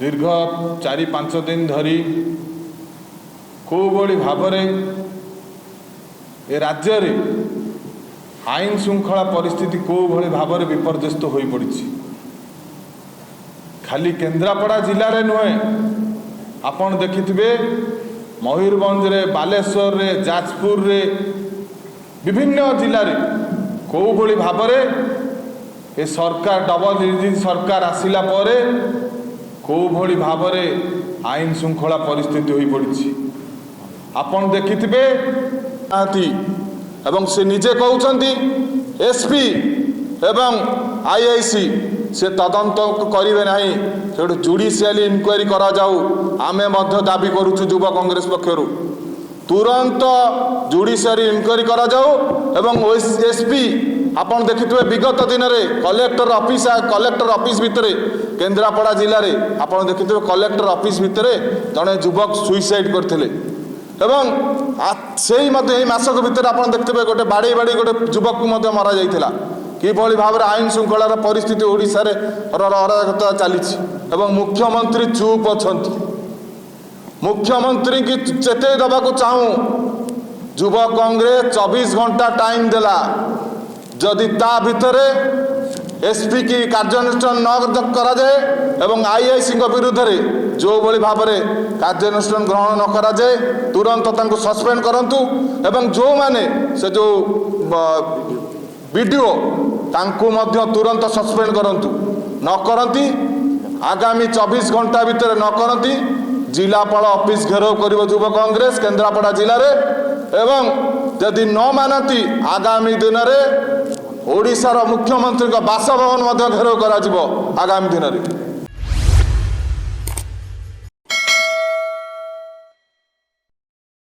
दीर्घ 4-5 दिन धरी कोभली भावरे ए राज्य रे आईन श्रृंखला परिस्थिति कोभली भावरे विपर्यस्त हो पड़ी। खाली केन्द्रापड़ा जिले में नुहे आपण देखिथिबे मयूरभंज रे, बालेश्वर रे, जाजपुर रे, विभिन्न जिले में कोभली भावरे ए सरकार डबल इंजिन सरकार आसिला परे कोभली भावरे आईन श्रृंखला परिस्थिति हो पड़ी। आपण देखिथिबे एवं से निजे कहउछंती एसपी एवं आईआईसी से तदंत करिवे नहीं, सेठू जुडिशियल इनक्वारी करा जाऊ आमे मध्य दाबी करूछु युवा कांग्रेस पक्षरु। तुरंत जुडिशियल इनक्वारी करा जाऊ एवं एसपी आपण देखिथिबे विगत दिन में कलेक्टर ऑफिस भितर केन्द्रापड़ा जिले में आपण देखिथिबे कलेक्टर ऑफिस भितर जड़े युवक सुइसाइड करथिले एवं सेही मध्य मासक भितर आपण देखिथिबे गोटे बाड़ी गोटे युवक को मध्य मरा जाइथिला। किभली भाव में आईन श्रृंखलार परिस्थिति ओडिशा रे अराजकता चली एवं मुख्यमंत्री चुप अछंती। मुख्यमंत्री की चेते दबाकू चाहूँ युवा कांग्रेस 24 घंटा टाइम देला, जदि ता भितरे एसपी की कार्यानुष्ठान न करा जाए एवं आईआईसी विरुद्ध में जो भली भाव में कार्यानुष्ठान ग्रहण न करा जाए तुरंत तांको सस्पेंड करंतु एवं जो माने से जो वीडियो तांको मध्य तुरंत सस्पेंड करंतु। न करंती आगामी 24 घंटा भितर न करंती जिलापाल ऑफिस घेराव करिवो युवा कांग्रेस केन्द्रापड़ा जिले में एवं यदि न मानती आगामी दिन में ओडिशार मुख्यमंत्री बासभवन घेराव करा आगामी दिन में।